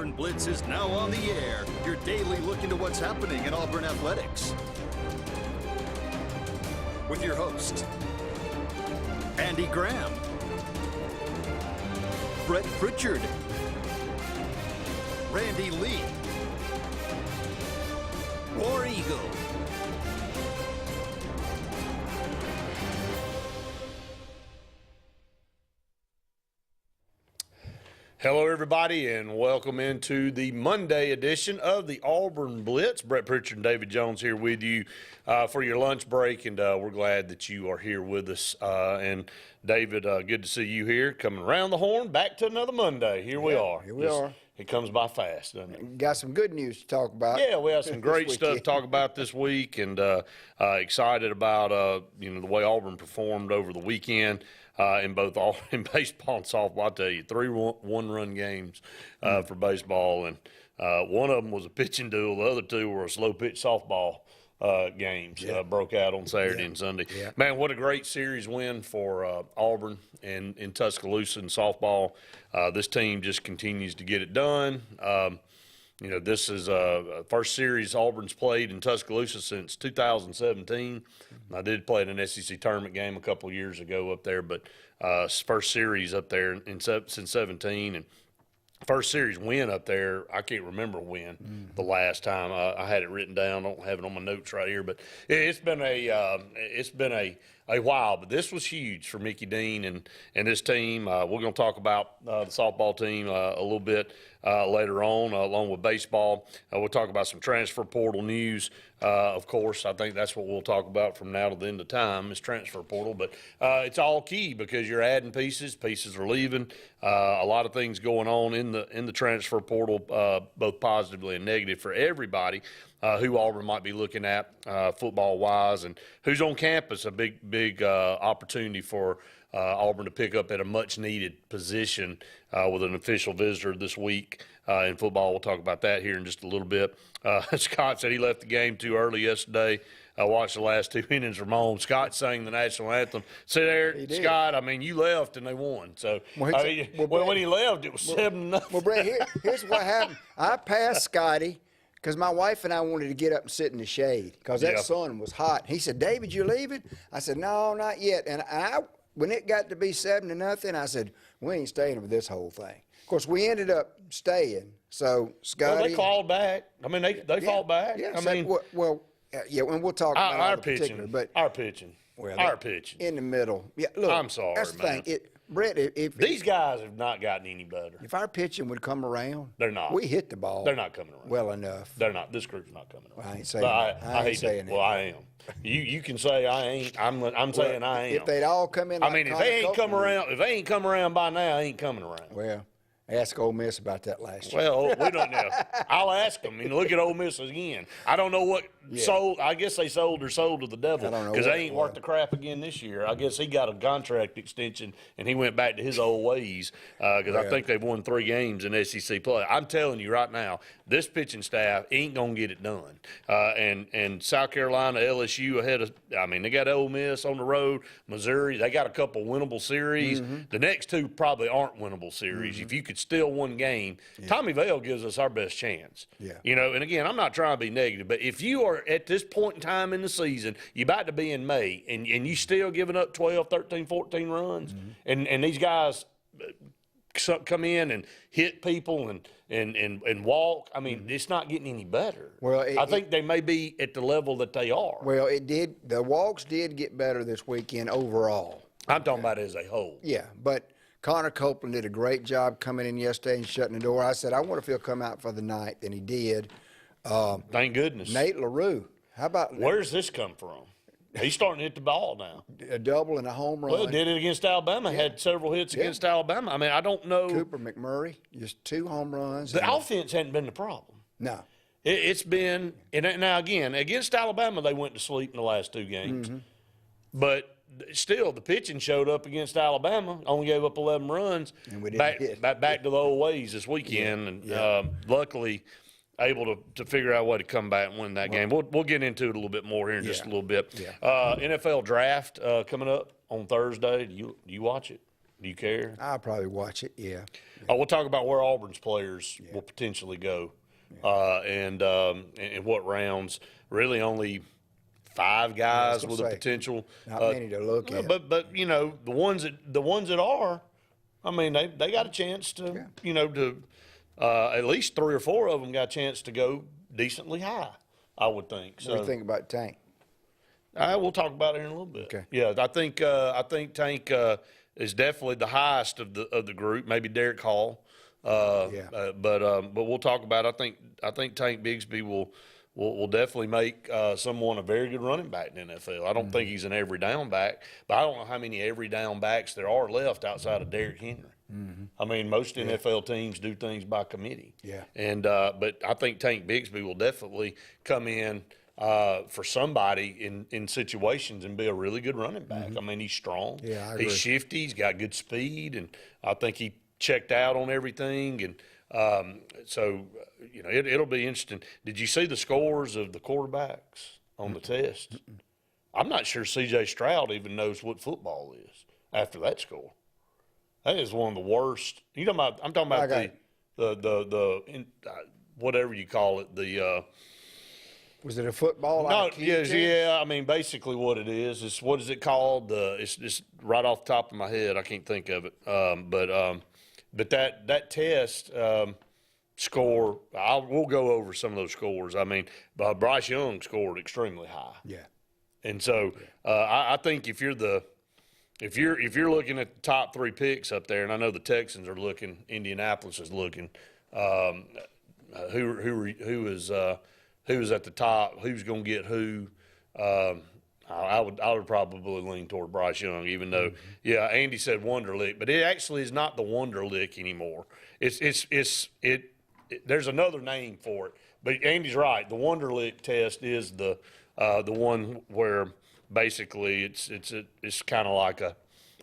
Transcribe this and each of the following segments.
Auburn Blitz is now on the air. Your daily look into what's happening in Auburn athletics. With your host, Andy Graham, Brett Pritchard, Randy Lee, War Eagle. Hello, everybody, and welcome into the Monday edition of the Auburn Blitz. Brett Pritchard and David Jones here with you for your lunch break, and we're glad that you are here with us. And David, good to see you here, coming around the horn, back to another Monday. Here we are. Here we are. It comes by fast, doesn't it? Got some good news to talk about. Yeah, we have some great stuff to talk about this week, and excited about the way Auburn performed over the weekend. In baseball and softball. I tell you, 3 one-run games for baseball, and one of them was a pitching duel. The other 2 were a slow-pitch softball games. Broke out on Saturday and Sunday. Yeah. Man, what a great series win for Auburn and in Tuscaloosa in softball. This team just continues to get it done. This is first series Auburn's played in Tuscaloosa since 2017. I did play in an SEC tournament game a couple of years ago up there, but first series up there since 17, and first series win up there, I can't remember when the last time. I had it written down. I don't have it on my notes right here, but it's been a while. But this was huge for Mickey Dean and this team. We're going to talk about the softball team a little bit later on, along with baseball. We'll talk about some transfer portal news. Of course, I think that's what we'll talk about from now to the end of time is transfer portal. But it's all key because you're adding pieces. Pieces are leaving. A lot of things going on in the transfer portal, both positively and negative for everybody who Auburn might be looking at football-wise, and who's on campus. A big opportunity for Auburn to pick up at a much-needed position with an official visitor this week in football. We'll talk about that here in just a little bit. Scott said he left the game too early yesterday. I watched the last 2 innings from home. Scott sang the national anthem. See there, Scott, I mean, you left and they won. So when he left, it was 7-0. Well, Brett, here's what happened. I passed Scotty because my wife and I wanted to get up and sit in the shade because that sun was hot. He said, David, you leaving? I said, no, not yet. And when it got to be 7-0, I said, we ain't staying for this whole thing. Of course, we ended up staying. So, Scotty. Well, they clawed back. I mean, they fought back. Yeah, and we'll talk about our pitching. But our pitching. Well, our pitching. In the middle. Yeah, look. I'm sorry, that's the man. thing. Brett, if these guys have not gotten any better. If our pitching would come around, they're not. We hit the ball. They're not coming around well enough. They're not. This group's not coming around. Well, I ain't saying that. I ain't saying that. Well, I am. You can say I ain't. I'm saying I am. If they'd all come in, I mean, if they ain't come around by now, I ain't coming around. Well, ask Ole Miss about that last year. Well, we don't know. I'll ask them. And look at Ole Miss again. I don't know what sold. I guess they sold their soul to the devil because they ain't worth the crap again this year. I guess he got a contract extension and he went back to his old ways because I think they've won 3 games in SEC play. I'm telling you right now, this pitching staff ain't gonna get it done. And South Carolina, LSU ahead of. I mean, they got Ole Miss on the road, Missouri. They got a couple winnable series. The next 2 probably aren't winnable series. If you could steal one game, Tommy Vale gives us our best chance. Yeah. And again, I'm not trying to be negative, but if you are at this point in time in the season, you're about to be in May, and you still giving up 12, 13, 14 runs, and these guys come in and hit people and walk. I mean, it's not getting any better. Well, I think they may be at the level that they are. Well, it did. The walks did get better this weekend overall. I'm talking about as a whole. Yeah, but Connor Copeland did a great job coming in yesterday and shutting the door. I said, I wonder if he'll come out for the ninth, and he did. Thank goodness. Nate LaRue. How about Where's this come from? He's starting to hit the ball now. A double and a home run. Well, did it against Alabama. Had several hits against Alabama. I mean, I don't know. Cooper McMurray, just 2 home runs. The offense hadn't been the problem. No. It's been – and now, again, against Alabama, they went to sleep in the last 2 games. But still, the pitching showed up against Alabama, only gave up 11 runs. And we didn't back to the old ways this weekend. And luckily – able to figure out a way to come back and win that game. We'll get into it a little bit more here in just a little bit. NFL draft coming up on Thursday. Do you watch it? Do you care? I'll probably watch it. Yeah. Oh, we'll talk about where Auburn's players will potentially go, and what rounds. Really, only 5 guys with a potential. Not many to look at. But you know, the ones that are, I mean, they got a chance to at least 3 or 4 of them got a chance to go decently high, I would think. So What do you think about Tank? we'll talk about it in a little bit. Okay. Yeah, I think Tank is definitely the highest of the group. Maybe Derek Hall. But we'll talk about it. I think Tank Bigsby will definitely make someone a very good running back in the NFL. I don't think he's an every down back, but I don't know how many every down backs there are left outside of Derrick Henry. I mean, most NFL teams do things by committee. Yeah. And but I think Tank Bigsby will definitely come in for somebody in situations and be a really good running back. I mean, he's strong. Yeah, I agree. He's shifty. He's got good speed, and I think he checked out on everything. And so, you know, it'll be interesting. Did you see the scores of the quarterbacks on the test? I'm not sure C.J. Stroud even knows what football is after that score. That is one of the worst. I'm talking about the whatever you call it, the Was it a football no, IQ yes, test? yeah. I mean, basically, what it is what is it called? It's right off the top of my head. I can't think of it. But that test score, we'll go over some of those scores. I mean, Bryce Young scored extremely high. Yeah. And so I think if you're looking at the top 3 picks up there, and I know the Texans are looking, Indianapolis is looking, who is at the top, who's going to get who. I would probably lean toward Bryce Young, even though, Andy said Wonderlic, but it actually is not the Wonderlic anymore. There's another name for it, but Andy's right. The Wonderlic test is the one where basically it's kind of like I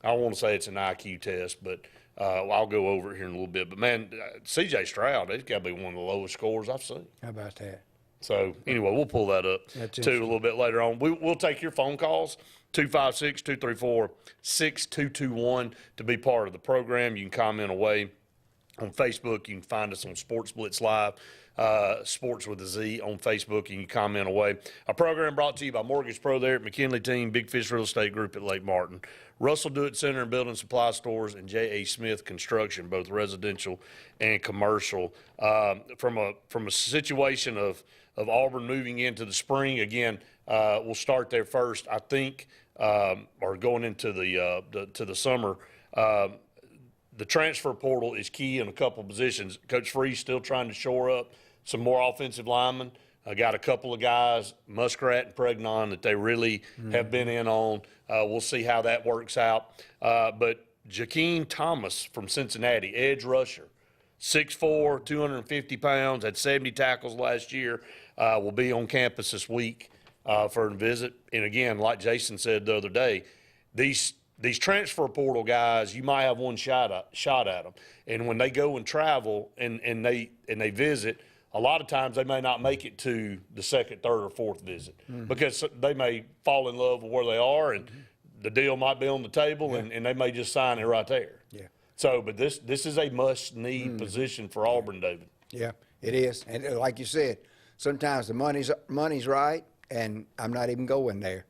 don't want to say it's an IQ test, but I'll go over it here in a little bit. But man, C.J. Stroud, he's got to be one of the lowest scores I've seen. How about that? So, anyway, we'll pull that up, too, a little bit later on. We'll take your phone calls, 256-234-6221, to be part of the program. You can comment away on Facebook. You can find us on Sports Blitz Live, Sports with a Z on Facebook, and you can comment away. Our program brought to you by Mortgage Pro there at McKinley Team, Big Fish Real Estate Group at Lake Martin, Russell Do It Center and Building Supply Stores, and J.A. Smith Construction, both residential and commercial. From a situation of Auburn moving into the spring, again, we'll start there first. I think, or going into the summer, the transfer portal is key in a couple positions. Coach Free's still trying to shore up some more offensive linemen. I got a couple of guys, Muskrat and Pregnon, that they really have been in on. We'll see how that works out. But Jakeem Thomas from Cincinnati, edge rusher, 6'4", 250 pounds, had 70 tackles last year, will be on campus this week for a visit. And again, like Jason said the other day, these transfer portal guys, you might have one shot at them. And when they go and travel and they visit, a lot of times they may not make it to the second, third, or fourth visit because they may fall in love with where they are, and the deal might be on the table, and they may just sign it right there. Yeah. So, but this is a must-need position for Auburn, David. Yeah, it is. And like you said, sometimes the money's right, and I'm not even going there.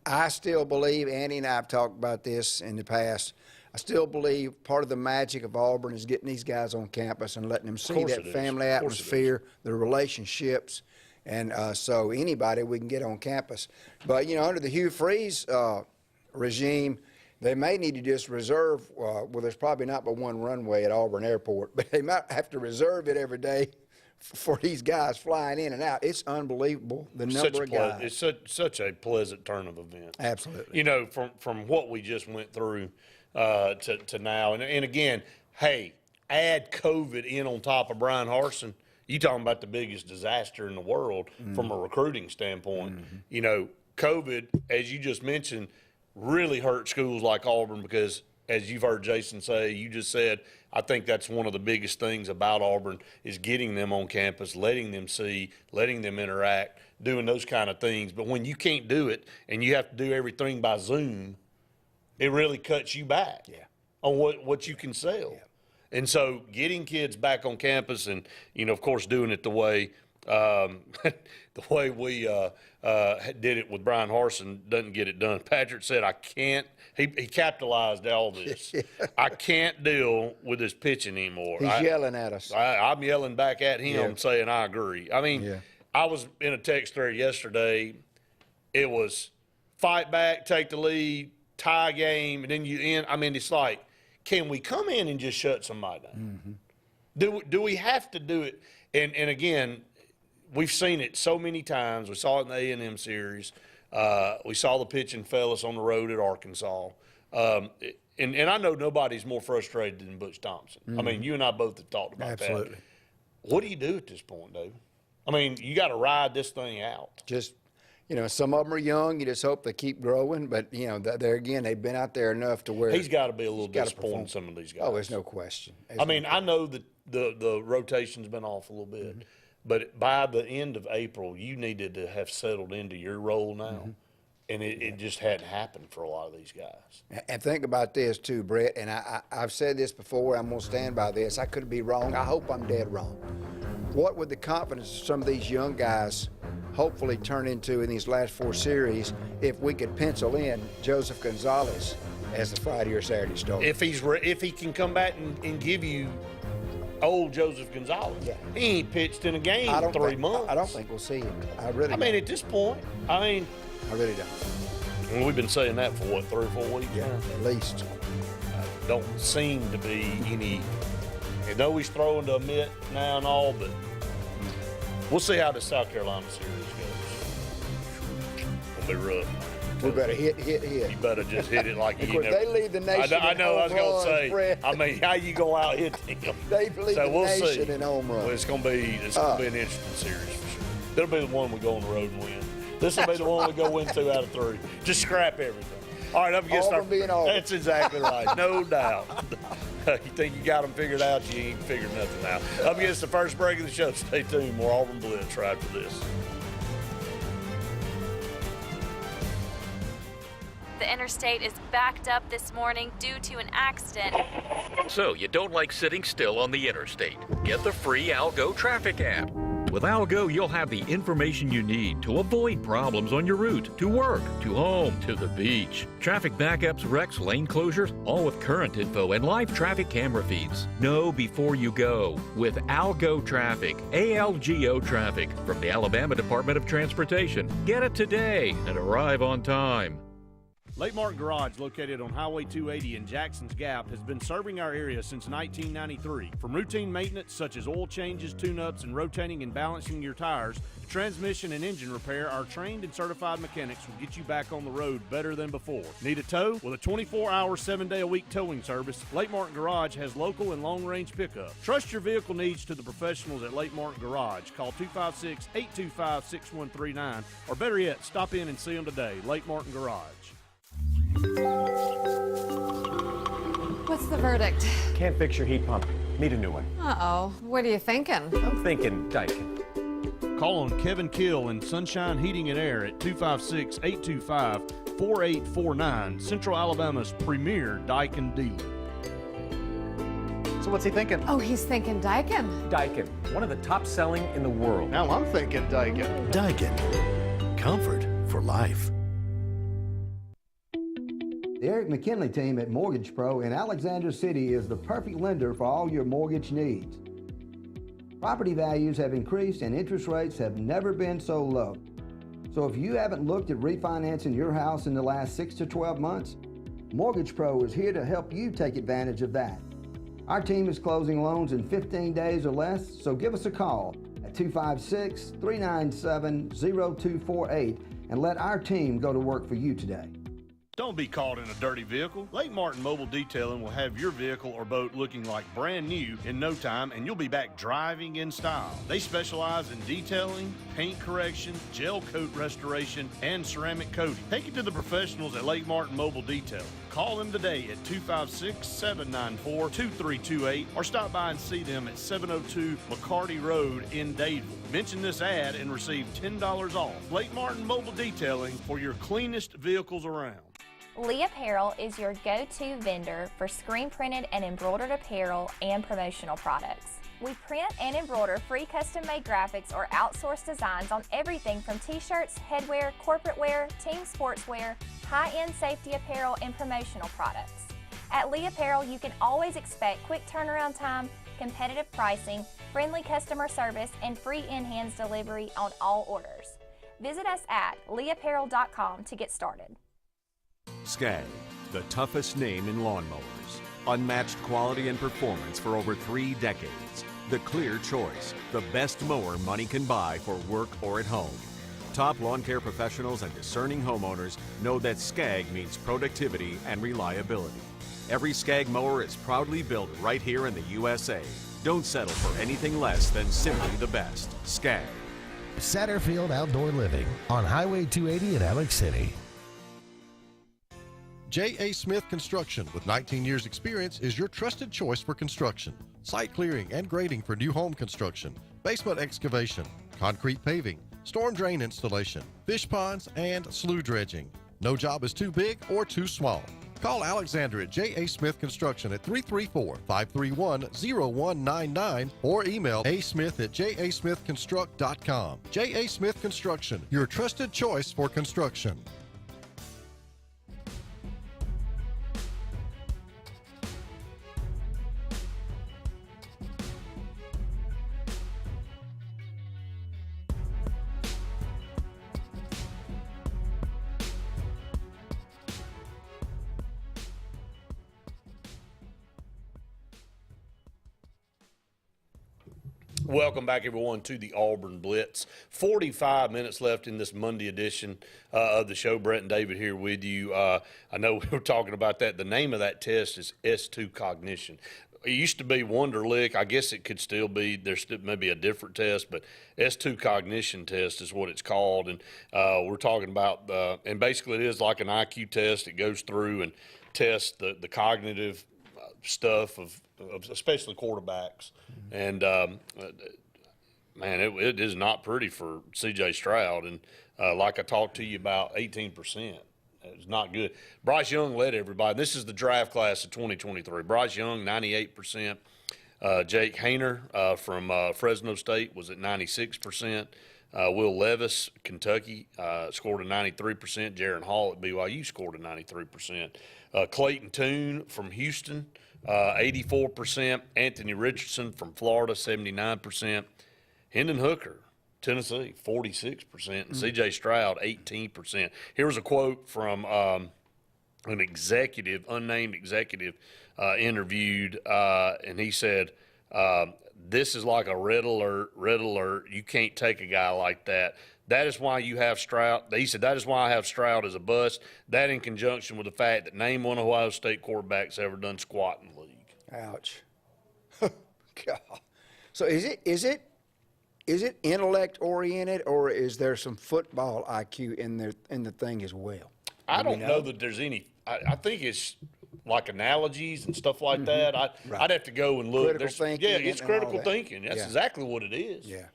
I still believe, Andy and I have talked about this in the past, I still believe part of the magic of Auburn is getting these guys on campus and letting them see that family atmosphere, the relationships, and so anybody we can get on campus. But, you know, under the Hugh Freeze regime, they may need to just reserve, well, there's probably not but one runway at Auburn Airport, but they might have to reserve it every day for these guys flying in and out. It's unbelievable, the number of guys. It's such a pleasant turn of events. Absolutely. You know, from what we just went through to now. And again, hey, add COVID in on top of Brian Harsin. You talking about the biggest disaster in the world from a recruiting standpoint. You know, COVID, as you just mentioned, really hurt schools like Auburn because, as you've heard Jason say, you just said, I think that's one of the biggest things about Auburn is getting them on campus, letting them see, letting them interact, doing those kind of things. But when you can't do it and you have to do everything by Zoom, it really cuts you back. Yeah. on what you can sell. Yeah. And so getting kids back on campus and, of course, doing it the way we did it with Brian Harsin doesn't get it done. Patrick said, I can't. He capitalized all this. Yeah. I can't deal with this pitching anymore. He's yelling at us. I'm yelling back at him saying I agree. I mean, I was in a text thread yesterday. It was fight back, take the lead, tie game, and then you end. I mean, it's like, can we come in and just shut somebody down? Mm-hmm. Do we have to do it? And again, we've seen it so many times. We saw it in the A&M series. We saw the pitching fellas on the road at Arkansas. And I know nobody's more frustrated than Butch Thompson. Mm-hmm. I mean, you and I both have talked about Absolutely. that. What do you do at this point, Dave? I mean, you got to ride this thing out. Just, some of them are young. You just hope they keep growing. But, there again, they've been out there enough to where he's got to be a little disappointed, some of these guys. Oh, there's no question. I know that the rotation's been off a little bit. Mm-hmm. But by the end of April, you needed to have settled into your role now. Mm-hmm. And it just hadn't happened for a lot of these guys. And think about this, too, Brett. And I've said this before. I'm going to stand by this. I could be wrong. I hope I'm dead wrong. What would the confidence of some of these young guys hopefully turn into in these last 4 series if we could pencil in Joseph Gonzalez as the Friday or Saturday starter? If he can come back and give you old Joseph Gonzalez. Yeah. He ain't pitched in a game in 3 months. I don't think we'll see him. I mean, at this point, I really don't. And we've been saying that for, 3 or 4 weeks? Yeah, at least. Don't seem to be any. I know he's throwing to a mitt now and all, but we'll see how the South Carolina series goes. It'll be rough. We better hit. You better just hit it like you never. They lead the nation. I know. I was going to say. Fred. I mean, how you go out hit them? They lead the nation in home runs. Well, it's going to be an interesting series for sure. That'll be the one we go on the road and win. This will be the one we go win 2 out of 3. Just scrap everything. All right, up against Auburn being Auburn. That's exactly right. No doubt. You think you got them figured out, you ain't figured nothing out. Up against the first break of the show. Stay tuned. More Auburn Blitz right after this. The interstate is backed up this morning due to an accident. So you don't like sitting still on the interstate? Get the free Algo traffic app. With Algo, you'll have the information you need to avoid problems on your route to work, to home, to the beach. Traffic backups, wrecks, lane closures, all with current info and live traffic camera feeds. Know before you go with Algo Traffic, ALGO Traffic from the Alabama Department of Transportation. Get it today and arrive on time. Lake Martin Garage, located on Highway 280 in Jackson's Gap, has been serving our area since 1993. From routine maintenance such as oil changes, tune-ups, and rotating and balancing your tires, to transmission and engine repair, our trained and certified mechanics will get you back on the road better than before. Need a tow? With a 24-hour, 7-day-a-week towing service, Lake Martin Garage has local and long-range pickup. Trust your vehicle needs to the professionals at Lake Martin Garage. Call 256-825-6139, or better yet, stop in and see them today. Lake Martin Garage. What's the verdict? Can't fix your heat pump. Need a new one. Uh-oh. What are you thinking? I'm thinking Daikin. Call on Kevin Kill and Sunshine Heating and Air at 256-825-4849, Central Alabama's premier Daikin dealer. So what's he thinking? Oh, he's thinking Daikin. Daikin, one of the top selling in the world. Now I'm thinking Daikin. Daikin. Comfort for life. The Eric McKinley team at Mortgage Pro in Alexander City is the perfect lender for all your mortgage needs. Property values have increased and interest rates have never been so low. So if you haven't looked at refinancing your house in the last 6 to 12 months, Mortgage Pro is here to help you take advantage of that. Our team is closing loans in 15 days or less, so give us a call at 256-397-0248 and let our team go to work for you today. Don't be caught in a dirty vehicle. Lake Martin Mobile Detailing will have your vehicle or boat looking like brand new in no time, and you'll be back driving in style. They specialize in detailing, paint correction, gel coat restoration, and ceramic coating. Take it to the professionals at Lake Martin Mobile Detailing. Call them today at 256-794-2328 or stop by and see them at 702 McCarty Road in Dadeville. Mention this ad and receive $10 off. Lake Martin Mobile Detailing for your cleanest vehicles around. Lee Apparel is your go-to vendor for screen printed and embroidered apparel and promotional products. We print and embroider free custom-made graphics or outsourced designs on everything from t-shirts, headwear, corporate wear, team sportswear, high-end safety apparel, and promotional products. At Lee Apparel, you can always expect quick turnaround time, competitive pricing, friendly customer service, and free in-hands delivery on all orders. Visit us at leeapparel.com to get started. SCAG, the toughest name in lawnmowers. Unmatched quality and performance for over 3 decades. The clear choice, the best mower money can buy for work or at home. Top lawn care professionals and discerning homeowners know that SCAG means productivity and reliability. Every SCAG mower is proudly built right here in the USA. Don't settle for anything less than simply the best. SCAG. Satterfield Outdoor Living on Highway 280 in Alex City. J.A. Smith Construction, with 19 years experience, is your trusted choice for construction. Site clearing and grading for new home construction, basement excavation, concrete paving, storm drain installation, fish ponds, and slough dredging. No job is too big or too small. Call Alexander at J.A. Smith Construction at 334-531-0199 or email asmith@jasmithconstruct.com. J.A. Smith Construction, your trusted choice for construction. Welcome back, everyone, to the Auburn Blitz. 45 minutes left in this Monday edition of the show. Brett and David here with you. I know we were talking about that. The name of that test is S2 Cognition. It used to be Wonderlic. I guess it could still be. There's maybe a different test, but S2 Cognition test is what it's called. And we're talking about, and basically it is like an IQ test. It goes through and tests the cognitive stuff of especially quarterbacks. And, man, it is not pretty for C.J. Stroud. And like I talked to you about, 18%. It's not good. Bryce Young led everybody. This is the draft class of 2023. Bryce Young, 98%. Jake Haener from Fresno State was at 96%. Will Levis, Kentucky, scored a 93%. Jaron Hall at BYU scored a 93%. Clayton Tune from Houston, 84%. Anthony Richardson from Florida, 79%. Hendon Hooker, Tennessee, 46%. And C.J. Stroud, 18%. Here was a quote from an executive, unnamed executive, interviewed, and he said, this is like a red alert. You can't take a guy like that. That is why you have Stroud. He said, that is why I have Stroud as a bust. That in conjunction with the fact that name one Ohio State quarterback's ever done squat in the league. Ouch. God. So is it intellect oriented, or is there some football IQ in the thing as well? I don't know that there's any. I think it's like analogies and stuff like that. I'd have to go and look. Critical thinking. Yeah, it's critical thinking. That's exactly what it is. Yeah.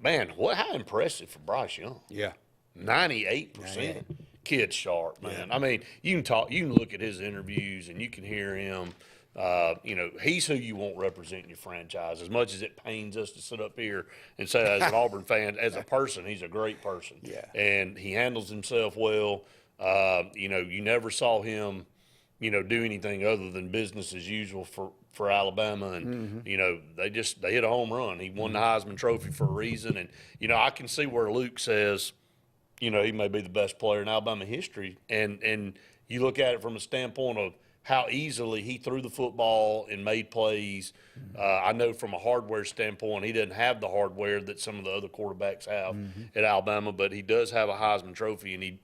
Man, how impressive for Bryce Young. Yeah. 98%. Kid's sharp, man. Yeah. I mean, you can look at his interviews and you can hear him. He's who you want representing your franchise. As much as it pains us to sit up here and say, as an Auburn fan, as a person, he's a great person. Yeah. And he handles himself well. You never saw him, do anything other than business as usual for Alabama. And, they hit a home run. He won the Heisman Trophy for a reason. And, I can see where Luke says, he may be the best player in Alabama history. And you look at it from a standpoint of how easily he threw the football and made plays. I know from a hardware standpoint, he doesn't have the hardware that some of the other quarterbacks have at Alabama, but he does have a Heisman Trophy, and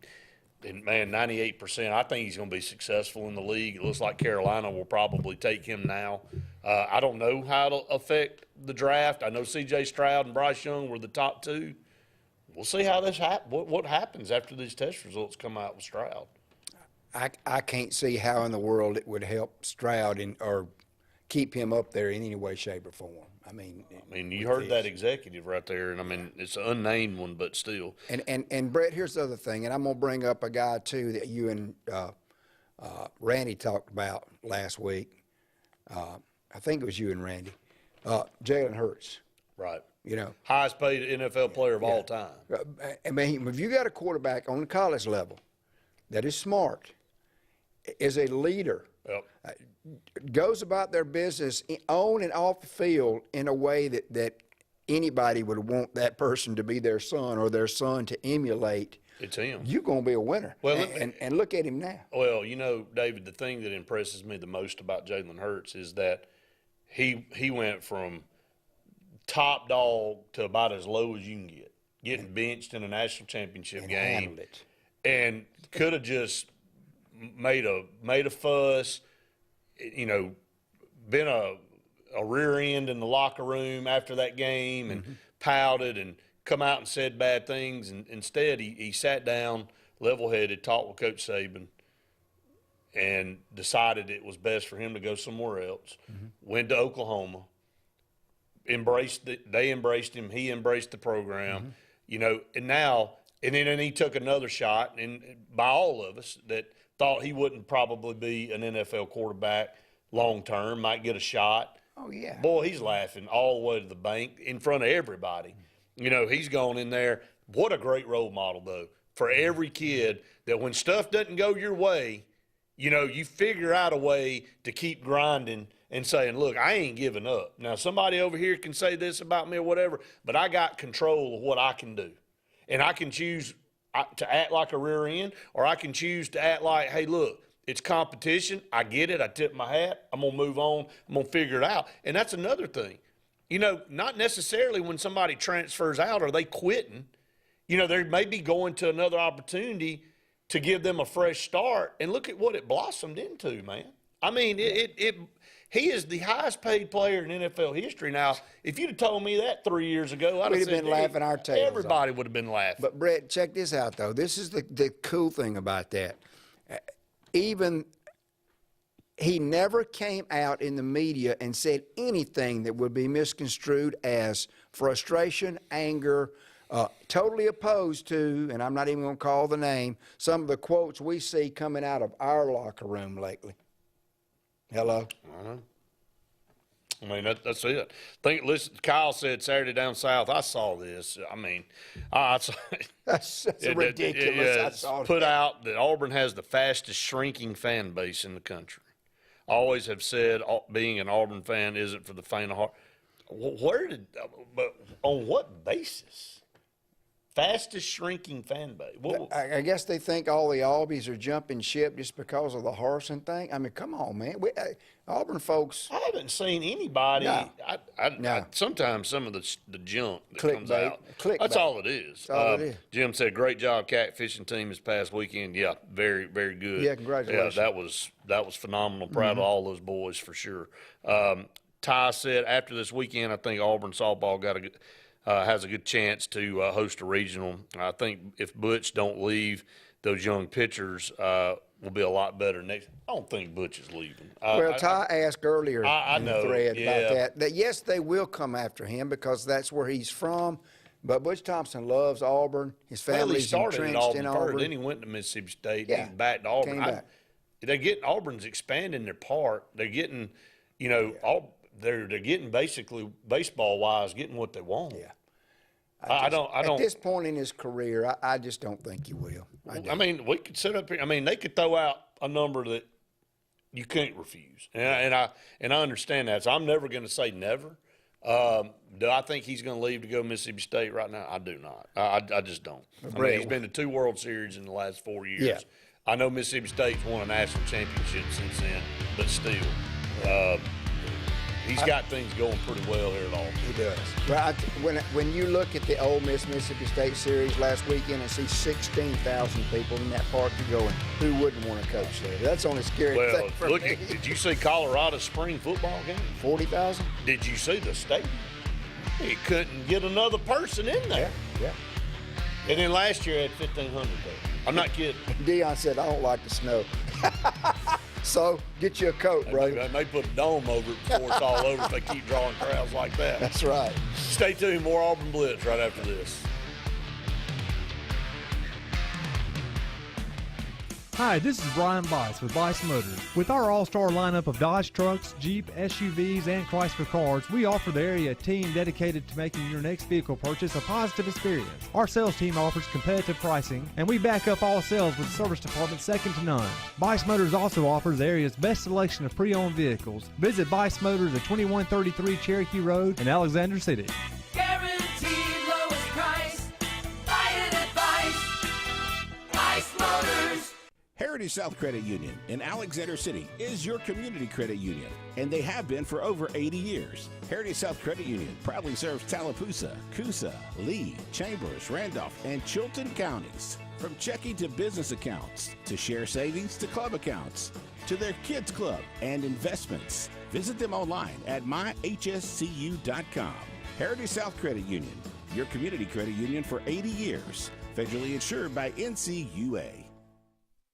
man, 98%. I think he's going to be successful in the league. It looks like Carolina will probably take him now. I don't know how it'll affect the draft. I know C.J. Stroud and Bryce Young were the top two. We'll see how this what happens after these test results come out with Stroud. I can't see how in the world it would help Stroud or keep him up there in any way, shape, or form. I mean, you heard that executive right there, and it's an unnamed one, but still. And Brett, here's the other thing, and I'm gonna bring up a guy too that you and Randy talked about last week. I think it was you and Randy. Jalen Hurts. Right. You know, highest paid NFL player of all time. I mean, if you got a quarterback on the college level that is smart, is a leader, goes about their business on and off the field in a way that anybody would want that person to be their son or their son to emulate, it's him. You're going to be a winner. Well, and look at him now. Well, you know, David, the thing that impresses me the most about Jalen Hurts is that he went from top dog to about as low as you can get, getting benched in a national championship game, and could have just made a fuss, you know, been a rear end in the locker room after that game and pouted and come out and said bad things. And instead he sat down, level-headed, talked with Coach Saban, and decided it was best for him to go somewhere else. Went to Oklahoma. They embraced him. He embraced the program, you know, and then he took another shot, and by all of us that thought he wouldn't probably be an NFL quarterback long term, might get a shot. Oh yeah, boy, he's laughing all the way to the bank in front of everybody. You know, he's gone in there. What a great role model though for every kid that when stuff doesn't go your way, you know, you figure out a way to keep grinding and saying, look, I ain't giving up. Now, somebody over here can say this about me or whatever, but I got control of what I can do. And I can choose to act like a rear end, or I can choose to act like, hey, look, it's competition. I get it. I tip my hat. I'm going to move on. I'm going to figure it out. And that's another thing. You know, not necessarily when somebody transfers out are they quitting. You know, they may be going to another opportunity to give them a fresh start. And look at what it blossomed into, man. I mean, he is the highest paid player in NFL history. Now, if you'd have told me that 3 years ago, I'd have said, been laughing our tails off. Everybody would have been laughing. But, Brett, check this out, though. This is the cool thing about that. Even he never came out in the media and said anything that would be misconstrued as frustration, anger, totally opposed to, and I'm not even going to call the name, some of the quotes we see coming out of our locker room lately. Hello? I mean, that's it. Listen, Kyle said Saturday down south, I saw this. I mean, that's ridiculous. I saw put out that Auburn has the fastest shrinking fan base in the country. Always have said being an Auburn fan isn't for the faint of heart. But on what basis? Fastest shrinking fan base. I guess they think all the Albies are jumping ship just because of the Harsin thing. I mean, come on, man. Auburn folks. I haven't seen anybody. No. Sometimes some of the junk that comes out. That's all it is. That's all it is. Jim said, great job catfishing team this past weekend. Yeah, very, very good. Yeah, congratulations. Yeah, that was phenomenal. Proud of all those boys for sure. Ty said, after this weekend, I think Auburn softball has a good chance to host a regional. I think if Butch don't leave, those young pitchers will be a lot better next. I don't think Butch is leaving. Well, Ty asked earlier in the thread about that. Yes, they will come after him because that's where he's from. But Butch Thompson loves Auburn. His family's entrenched in Auburn. Then he went to Mississippi State. Yeah. He's back to Auburn. Auburn's expanding their park. They're getting, you know, they're getting basically baseball-wise, getting what they want. Yeah. At this point in his career, I just don't think he will. I mean, we could sit up here. I mean, they could throw out a number that you can't refuse, and I understand that. So I'm never going to say never. Do I think he's going to leave to go Mississippi State right now? I do not. I just don't. I mean, he's been to 2 World Series in the last 4 years. Yeah. I know Mississippi State's won a national championship since then, but still. He's got things going pretty well here at Auburn. He does. Well, when you look at the Ole Miss Mississippi State series last weekend and see 16,000 people in that park, you're going, who wouldn't want to coach there? That's only a scary thing for me. Did you see Colorado's spring football game? 40,000.'t you see the stadium? He couldn't get another person in there. Yeah. And then last year had 1,500 there. I'm not kidding. Deion said, I don't like the snow. So get you a coat, bro. They may put a dome over it before it's all over if they keep drawing crowds like that. That's right. Stay tuned. More Auburn Blitz right after this. Hi, this is Brian Bice with Bice Motors. With our all-star lineup of Dodge trucks, Jeep, SUVs, and Chrysler cars, we offer the area a team dedicated to making your next vehicle purchase a positive experience. Our sales team offers competitive pricing, and we back up all sales with a service department second to none. Bice Motors also offers the area's best selection of pre-owned vehicles. Visit Bice Motors at 2133 Cherokee Road in Alexander City. Guaranteed lowest price. Buy it at Bice Motors. Heritage South Credit Union in Alexander City is your community credit union, and they have been for over 80 years. Heritage South Credit Union proudly serves Tallapoosa, Coosa, Lee, Chambers, Randolph, and Chilton counties. From checking to business accounts, to share savings to club accounts, to their kids club and investments. Visit them online at myhscu.com. Heritage South Credit Union, your community credit union for 80 years. Federally insured by NCUA.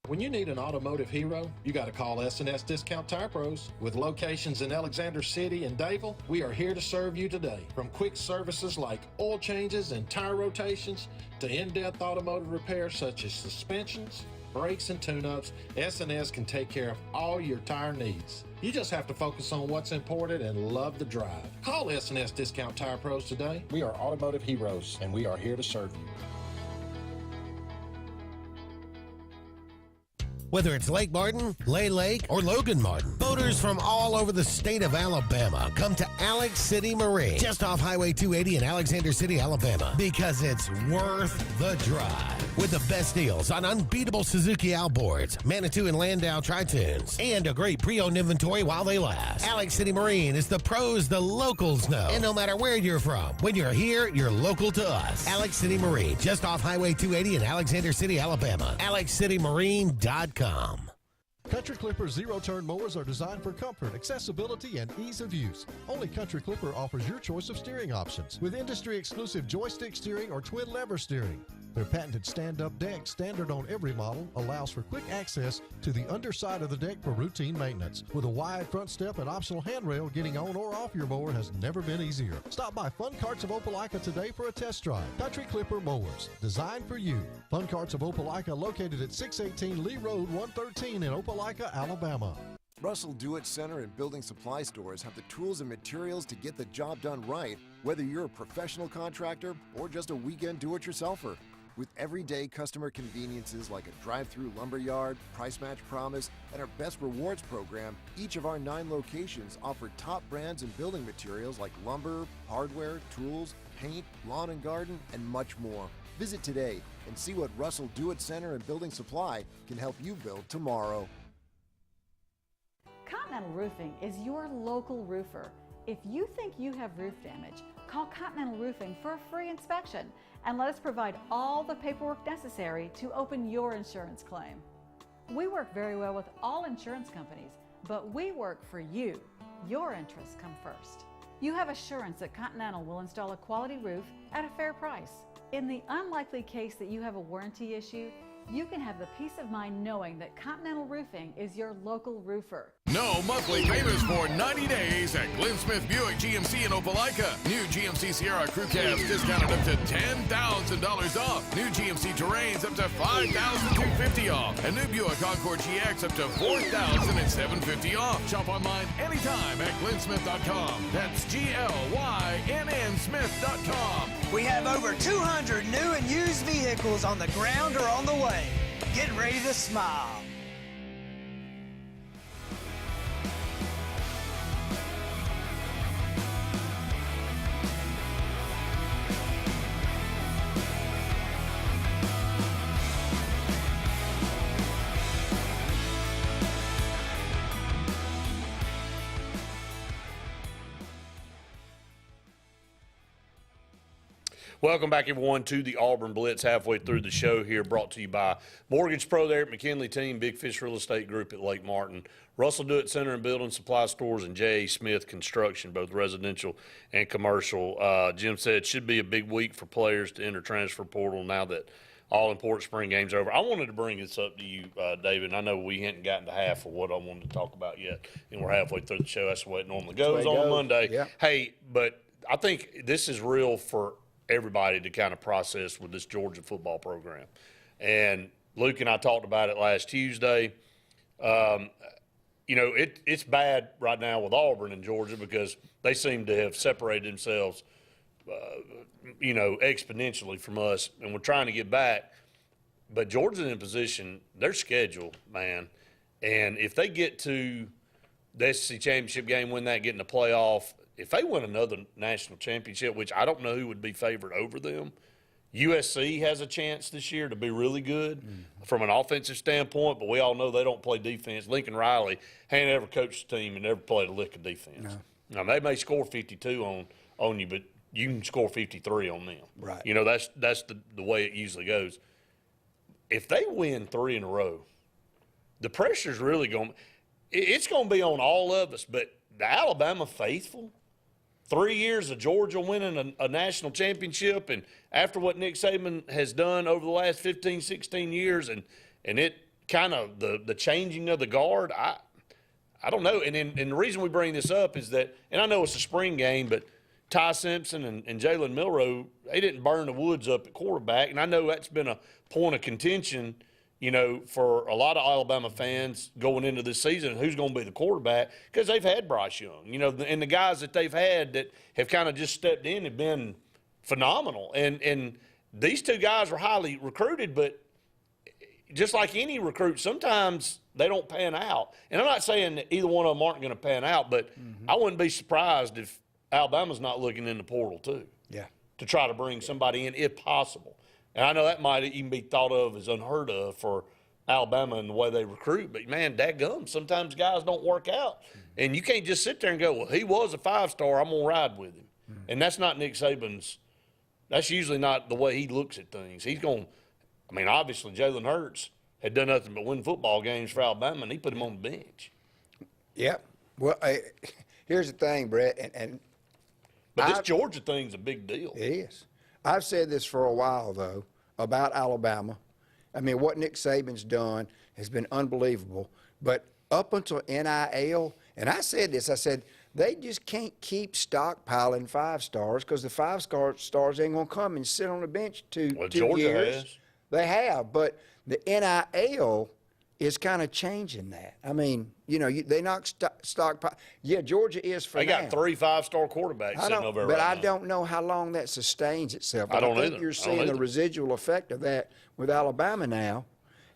When you need an automotive hero, you got to call S&S Discount Tire Pros. With locations in Alexander City and Dayville, we are here to serve you today. From quick services like oil changes and tire rotations to in-depth automotive repairs such as suspensions, brakes, and tune-ups, S&S can take care of all your tire needs. You just have to focus on what's important and love the drive. Call S&S Discount Tire Pros today. We are automotive heroes, and we are here to serve you. Whether it's Lake Martin, Lay Lake, or Logan Martin, boaters from all over the state of Alabama come to Alex City Marine, just off Highway 280 in Alexander City, Alabama, because it's worth the drive. With the best deals on unbeatable Suzuki outboards, Manitou and Landau tri-tunes, and a great pre-owned inventory while they last. Alex City Marine is the pros the locals know. And no matter where you're from, when you're here, you're local to us. Alex City Marine, just off Highway 280 in Alexander City, Alabama. AlexCityMarine.com. Country Clipper zero-turn mowers are designed for comfort, accessibility, and ease of use. Only Country Clipper offers your choice of steering options with industry-exclusive joystick steering or twin lever steering. Their patented stand-up deck, standard on every model, allows for quick access to the underside of the deck for routine maintenance. With a wide front step and optional handrail, getting on or off your mower has never been easier. Stop by Fun Carts of Opelika today for a test drive. Country Clipper mowers, designed for you. Fun Carts of Opelika, located at 618 Lee Road, 113 in Opelika, Alabama. Russell Do-It Center and building supply stores have the tools and materials to get the job done right, whether you're a professional contractor or just a weekend do-it-yourselfer. With everyday customer conveniences like a drive-through lumberyard, price match promise, and our Best Rewards program, each of our 9 locations offer top brands and building materials like lumber, hardware, tools, paint, lawn and garden, and much more. Visit today and see what Russell Do-It Center and Building Supply can help you build tomorrow. Continental Roofing is your local roofer. If you think you have roof damage, call Continental Roofing for a free inspection and let us provide all the paperwork necessary to open your insurance claim. We work very well with all insurance companies, but we work for you. Your interests come first. You have assurance that Continental will install a quality roof at a fair price. In the unlikely case that you have a warranty issue, you can have the peace of mind knowing that Continental Roofing is your local roofer. No monthly payments for 90 days at Glenn Smith Buick GMC in Opelika. New GMC Sierra Crew Cabs discounted up to $10,000 off. New GMC Terrains up to $5,250 off. And new Buick Encore GX up to $4,750 off. Shop online anytime at glennsmith.com. That's GLYNN Smith.com. We have over 200 new and used vehicles on the ground or on the way. Get ready to smile. Welcome back, everyone, to the Auburn Blitz. Halfway through the show here, brought to you by Mortgage Pro there at McKinley Team, Big Fish Real Estate Group at Lake Martin, Russell Do-It Center and Building Supply Stores, and J.A. Smith Construction, both residential and commercial. Jim said it should be a big week for players to enter transfer portal now that all-important spring games are over. I wanted to bring this up to you, David, and I know we hadn't gotten to half of what I wanted to talk about yet, and we're halfway through the show. That's the way it normally goes on Monday. Yeah. Hey, but I think this is real for everybody to kind of process with this Georgia football program. And Luke and I talked about it last Tuesday. You know, it's bad right now with Auburn and Georgia because they seem to have separated themselves, you know, exponentially from us, and we're trying to get back. But Georgia's in position, their schedule, man, and if they get to the SEC championship game, win that, get in the playoff, if they win another national championship, which I don't know who would be favored over them, USC has a chance this year to be really good from an offensive standpoint, but we all know they don't play defense. Lincoln Riley ain't ever coached a team and never played a lick of defense. No. Now, they may score 52 on you, but you can score 53 on them. Right. You know, that's the way it usually goes. If they win 3 in a row, the pressure's really it's going to be on all of us, but the Alabama faithful, 3 years of Georgia winning a national championship, and after what Nick Saban has done over the last 15, 16 years, and it kind of the changing of the guard, I don't know. And the reason we bring this up is that, and I know it's a spring game, but Ty Simpson and Jalen Milroe, they didn't burn the woods up at quarterback, and I know that's been a point of contention, you know, for a lot of Alabama fans going into this season, who's going to be the quarterback, because they've had Bryce Young, you know, and the guys that they've had that have kind of just stepped in have been phenomenal. And these two guys were highly recruited, but just like any recruit, sometimes they don't pan out. And I'm not saying that either one of them aren't going to pan out, but I wouldn't be surprised if Alabama's not looking in the portal too. Yeah. To try to bring somebody in if possible. And I know that might even be thought of as unheard of for Alabama and the way they recruit, but, man, dadgum, sometimes guys don't work out. And you can't just sit there and go, well, he was a 5-star, I'm going to ride with him. And that's not Nick Saban's – that's usually not the way he looks at things. He's going – I mean, obviously Jalen Hurts had done nothing but win football games for Alabama, and he put him on the bench. Yep. Well, here's the thing, Brett, but this Georgia thing's a big deal. It is. I've said this for a while, though, about Alabama. I mean, what Nick Saban's done has been unbelievable. But up until NIL, and I said this, I said, they just can't keep stockpiling 5-stars because the 5-stars ain't going to come and sit on the bench two Georgia years. Has. They have, but the NIL is kind of changing that. I mean, you know, they knock stockpile. Yeah, Georgia is for They now. got 3 5-star quarterbacks sitting over there But right I now. don't know how long that sustains itself. I don't think either. You're I don't seeing the either. residual effect of that with Alabama now,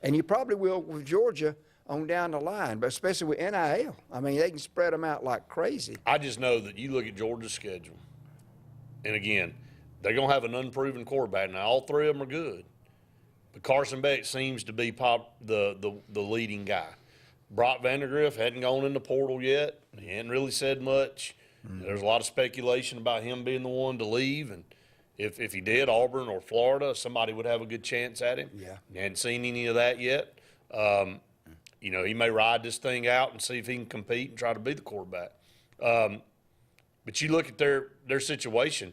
and you probably will with Georgia on down the line, but especially with NIL. I mean, they can spread them out like crazy. I just know that you look at Georgia's schedule, and again, they're going to have an unproven quarterback. Now, all 3 of them are good, but Carson Beck seems to be the leading guy. Brock Vandagriff hadn't gone in the portal yet. He hadn't really said much. There's a lot of speculation about him being the one to leave, and if he did, Auburn or Florida, somebody would have a good chance at him. Yeah. You hadn't seen any of that yet. You know, he may ride this thing out and see if he can compete and try to be the quarterback. But you look at their situation.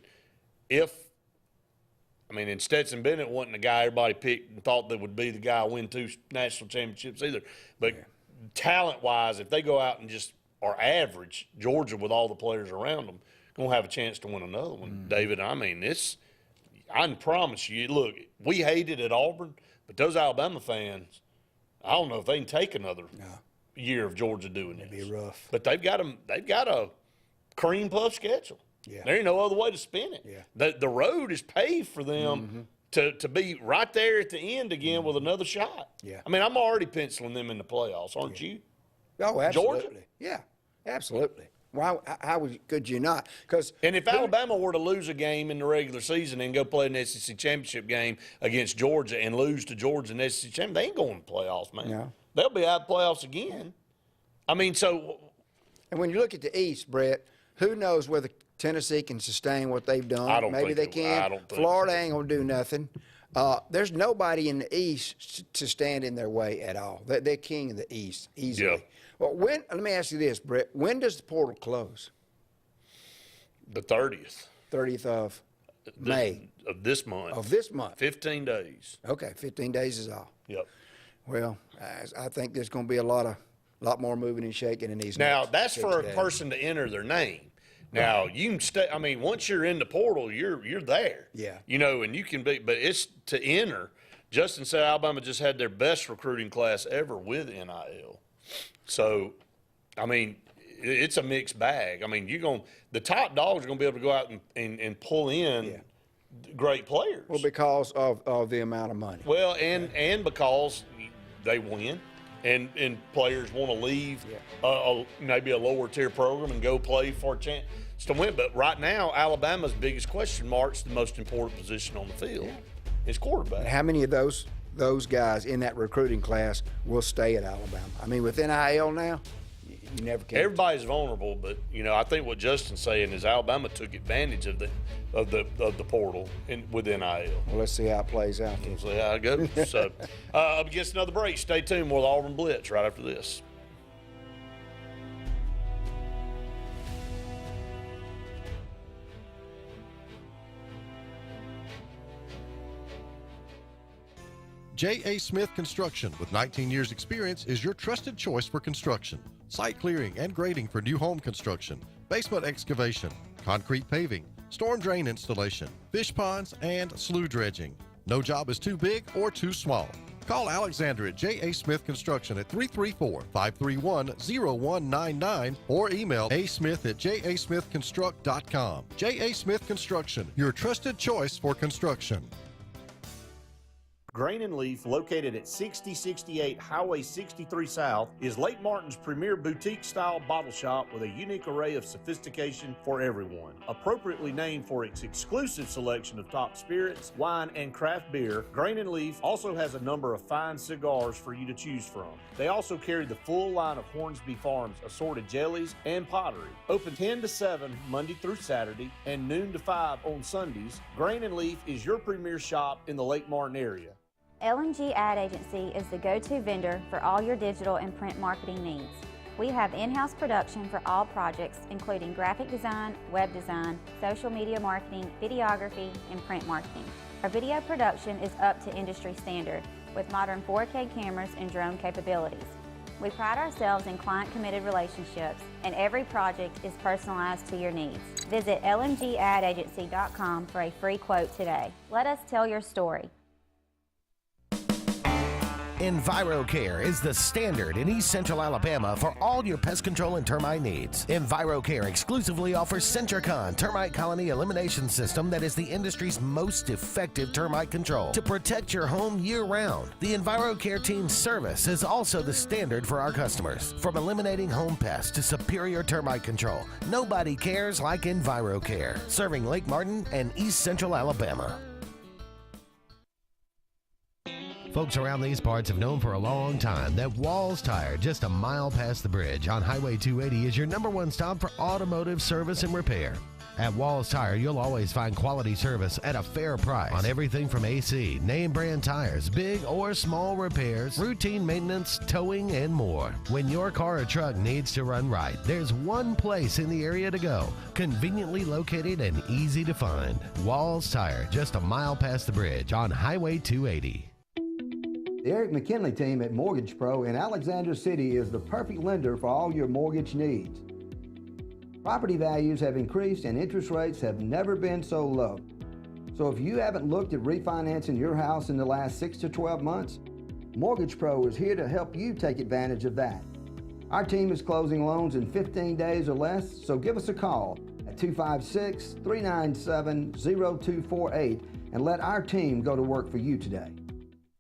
And Stetson Bennett wasn't the guy everybody picked and thought that would be the guy win 2 national championships either. But talent-wise, if they go out and just are average, Georgia with all the players around them, going to have a chance to win another one. David, I can promise you, look, we hate it at Auburn, but those Alabama fans, I don't know if they can take another year of Georgia doing this. It'd be rough. But they've got a cream puff schedule. Yeah. There ain't no other way to spin it. Yeah. The road is paved for them to be right there at the end again with another shot. Yeah. I mean, I'm already penciling them in the playoffs, aren't you? Oh, absolutely. Georgia? Yeah, absolutely. Why? Could you not? And if Alabama were to lose a game in the regular season and go play an SEC championship game against Georgia and lose to Georgia in the SEC championship, they ain't going to the playoffs, man. No. They'll be out of the playoffs again. I mean, so. And when you look at the East, Brett, who knows whether Tennessee can sustain what they've done? I don't Maybe think they it- can. I don't think Florida ain't going to do nothing. There's nobody in the East to stand in their way at all. They're king of the East easily. Yeah. Well, let me ask you this, Brett. When does the portal close? The 30th. 30th of May. Of this month. Of this month. 15 days. Okay, 15 days is all. Yep. Well, I think there's going to be a lot more moving and shaking in these. Now, next that's 6 for a days. person to enter their name. Now, you can stay. I mean, once you're in the portal, you're there. Yeah. You know, and you can be, but it's to enter. Justin said Alabama just had their best recruiting class ever with NIL. So, I mean, it's a mixed bag. I mean, the top dogs are going to be able to go out and pull in great players. Well, because of the amount of money. Well, and because they win, and players want to leave maybe a lower tier program and go play for a chance to win. But right now, Alabama's biggest question mark's the most important position on the field. Is quarterback. How many of those guys in that recruiting class will stay at Alabama? I mean, with NIL now, you never can. Everybody's vulnerable, but I think what Justin's saying is Alabama took advantage of the portal with NIL. Well, let's see how it plays out. Let's see how it goes. So, up against another break. Stay tuned with Auburn Blitz right after this. J.A. Smith Construction, with 19 years experience, is your trusted choice for construction. Site clearing and grading for new home construction, basement excavation, concrete paving, storm drain installation, fish ponds, and slough dredging. No job is too big or too small. Call Alexander at J.A. Smith Construction at 334-531-0199 or email asmith@jasmithconstruct.com. J.A. Smith Construction, your trusted choice for construction. Grain and Leaf, located at 6068 Highway 63 South, is Lake Martin's premier boutique-style bottle shop with a unique array of sophistication for everyone. Appropriately named for its exclusive selection of top spirits, wine, and craft beer, Grain and Leaf also has a number of fine cigars for you to choose from. They also carry the full line of Hornsby Farms assorted jellies and pottery. Open 10 to 7 Monday through Saturday and noon to 5 on Sundays, Grain and Leaf is your premier shop in the Lake Martin area. L&G Ad Agency is the go-to vendor for all your digital and print marketing needs. We have in-house production for all projects, including graphic design, web design, social media marketing, videography, and print marketing. Our video production is up to industry standard with modern 4K cameras and drone capabilities. We pride ourselves in client-committed relationships, and every project is personalized to your needs. Visit lmgadagency.com for a free quote today. Let us tell your story. EnviroCare is the standard in East Central Alabama for all your pest control and termite needs. EnviroCare exclusively offers Centricon termite colony elimination system that is the industry's most effective termite control to protect your home year-round. The EnviroCare team's service is also the standard for our customers. From eliminating home pests to superior termite control, nobody cares like EnviroCare, serving Lake Martin and East Central Alabama. Folks around these parts have known for a long time that Walls Tire, just a mile past the bridge on Highway 280, is your #1 stop for automotive service and repair. At Walls Tire, you'll always find quality service at a fair price on everything from AC, name brand tires, big or small repairs, routine maintenance, towing, and more. When your car or truck needs to run right, there's one place in the area to go, conveniently located and easy to find. Walls Tire, just a mile past the bridge on Highway 280. The Eric McKinley team at Mortgage Pro in Alexander City is the perfect lender for all your mortgage needs. Property values have increased and interest rates have never been so low. So if you haven't looked at refinancing your house in the last 6 to 12 months, Mortgage Pro is here to help you take advantage of that. Our team is closing loans in 15 days or less, so give us a call at 256-397-0248 and let our team go to work for you today.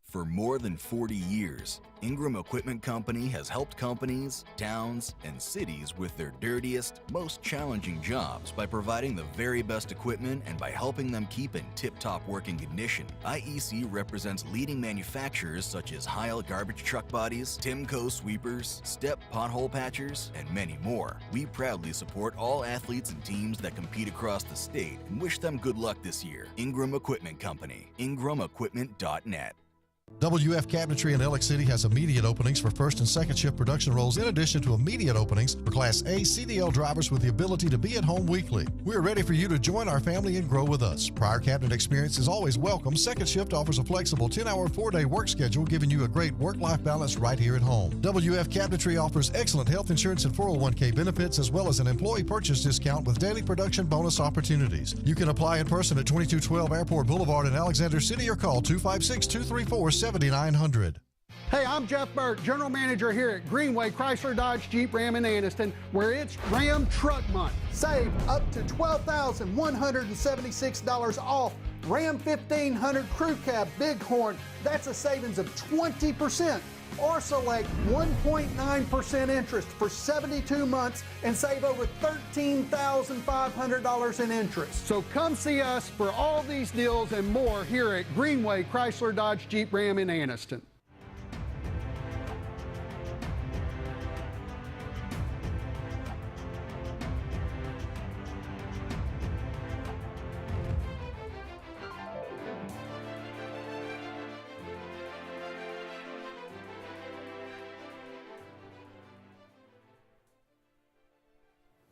For more than 40 years, Ingram Equipment Company has helped companies, towns, and cities with their dirtiest, most challenging jobs by providing the very best equipment and by helping them keep in tip-top working condition. IEC represents leading manufacturers such as Heil garbage truck bodies, Timco sweepers, Step pothole patchers, and many more. We proudly support all athletes and teams that compete across the state and wish them good luck this year. Ingram Equipment Company, ingramequipment.net. WF Cabinetry in Alex City has immediate openings for first and second shift production roles in addition to immediate openings for Class A CDL drivers with the ability to be at home weekly. We are ready for you to join our family and grow with us. Prior cabinet experience is always welcome. Second shift offers a flexible 10-hour, 4-day work schedule, giving you a great work-life balance right here at home. WF Cabinetry offers excellent health insurance and 401k benefits, as well as an employee purchase discount with daily production bonus opportunities. You can apply in person at 2212 Airport Boulevard in Alexander City or call 256-234-7900. Hey, I'm Jeff Burke, General Manager here at Greenway Chrysler Dodge Jeep Ram in Anniston, where it's Ram Truck Month. Save up to $12,176 off Ram 1500 Crew Cab Bighorn. That's a savings of 20%. Or select 1.9% interest for 72 months and save over $13,500 in interest. So come see us for all these deals and more here at Greenway Chrysler Dodge Jeep Ram in Anniston.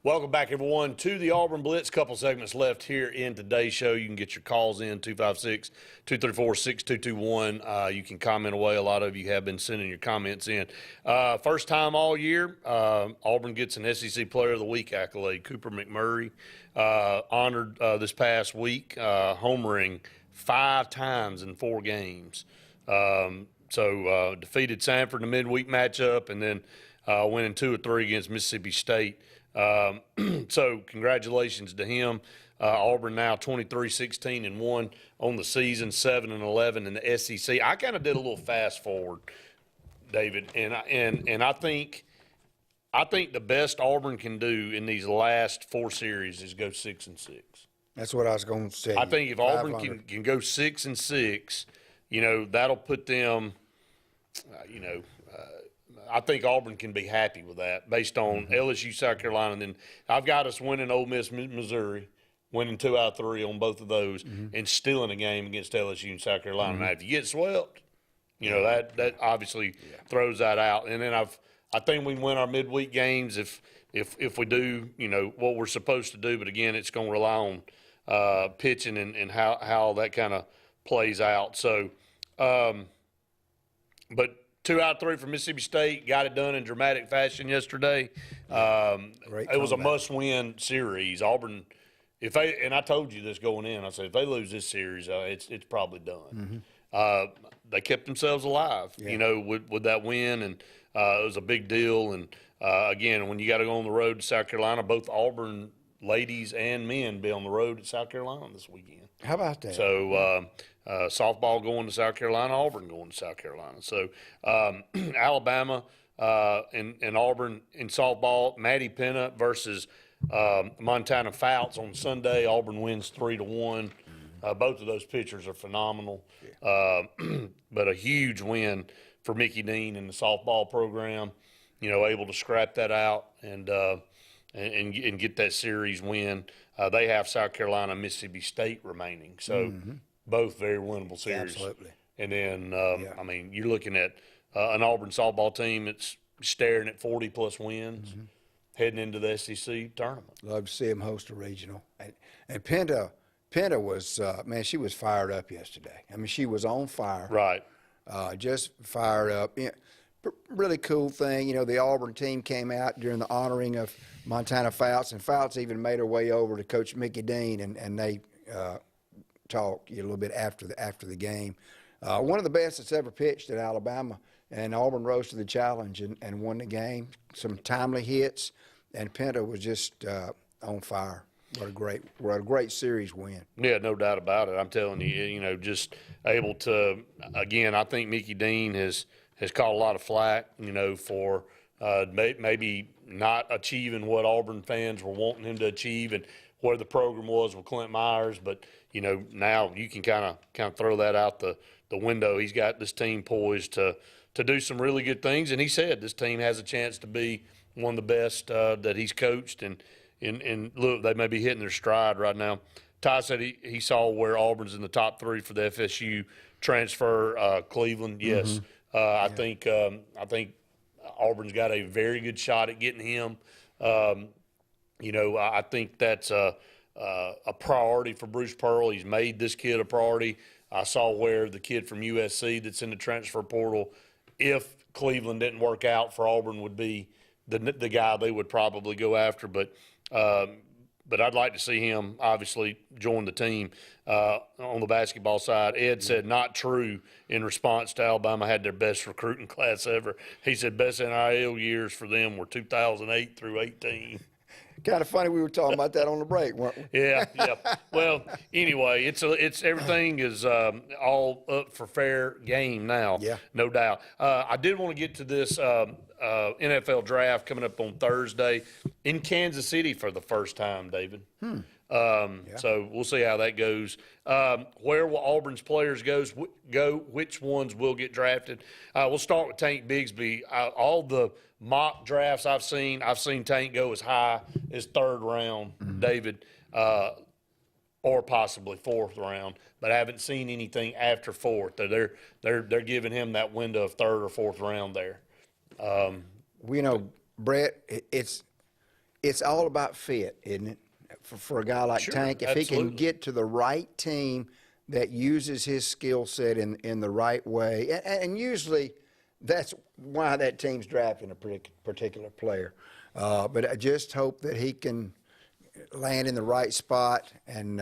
Welcome back, everyone, to the Auburn Blitz. Couple segments left here in today's show. You can get your calls in, 256-234-6221. You can comment away. A lot of you have been sending your comments in. First time all year, Auburn gets an SEC Player of the Week accolade. Cooper McMurray honored this past week, homering 5 times in 4 games. So defeated Samford in the midweek matchup and then winning 2 or 3 against Mississippi State. So congratulations to him. Auburn now 23-16-1 on the season, 7-11 in the SEC. I kind of did a little fast forward, David, and I think the best Auburn can do in these last 4 series is go 6-6. That's what I was going to say. I think if Auburn can go 6-6, that'll put them, I think Auburn can be happy with that based on LSU, South Carolina. And then I've got us winning Ole Miss, Missouri, winning 2 out of 3 on both of those, and still in a game against LSU and South Carolina. Now, if you get swept, that obviously throws that out. And then I think we can win our midweek games if we do, what we're supposed to do. But again, it's going to rely on pitching and how that kind of plays out. So, but 2 out of 3 for Mississippi State, got it done in dramatic fashion yesterday. It was a must-win series. Auburn, and I told you this going in, I said, if they lose this series, it's probably done. They kept themselves alive, with that win, and it was a big deal. And, again, when you got to go on the road to South Carolina, both Auburn ladies and men be on the road at South Carolina this weekend. How about that? So, softball going to South Carolina, Auburn going to South Carolina. So Alabama and Auburn in softball, Maddie Penna versus Montana Fouts on Sunday. Auburn wins 3-1. Both of those pitchers are phenomenal. But a huge win for Mickey Dean in the softball program, able to scrap that out and get that series win. They have South Carolina, Mississippi State remaining. So both very winnable series. Absolutely. And then, I mean, you're looking at an Auburn softball team that's staring at 40-plus wins heading into the SEC tournament. Love to see them host a regional. And Penta was, man, she was fired up yesterday. I mean, she was on fire. Right. Just fired up. Really cool thing. The Auburn team came out during the honoring of Montana Fouts, and Fouts even made her way over to Coach Mickey Dean, and they talked a little bit after the game. One of the best that's ever pitched at Alabama, and Auburn rose to the challenge and won the game. Some timely hits, and Penta was just on fire. What a great series win. Yeah, no doubt about it. I'm telling you, just able to, again, I think Mickey Dean has caught a lot of flack, for maybe not achieving what Auburn fans were wanting him to achieve and where the program was with Clint Myers. But, now you can kind of throw that out the window. He's got this team poised to do some really good things. And he said this team has a chance to be one of the best that he's coached. And look, they may be hitting their stride right now. Ty said he saw where Auburn's in the top 3 for the FSU transfer, Cleveland, yes. I think Auburn's got a very good shot at getting him. I think that's a priority for Bruce Pearl. He's made this kid a priority. I saw where the kid from USC that's in the transfer portal, if Cleveland didn't work out for Auburn, would be the guy they would probably go after. But I'd like to see him obviously join the team on the basketball side. Ed said not true in response to Alabama had their best recruiting class ever. He said best NIL years for them were 2008 through 18. Kind of funny we were talking about that on the break, weren't we? Yeah. Well, anyway, it's everything is all up for fair game now. Yeah. No doubt. I did want to get to this NFL draft coming up on Thursday in Kansas City for the first time, David. So we'll see how that goes. Where will Auburn's players go? Which ones will get drafted? We'll start with Tank Bigsby. All the mock drafts I've seen Tank go as high as third round, David, or possibly fourth round, but I haven't seen anything after fourth. They're giving him that window of third or fourth round there. Brett, it's all about fit, isn't it? For a guy like Tank, if he can get to the right team that uses his skill set in the right way, and usually that's why that team's drafting a particular player. But I just hope that he can land in the right spot and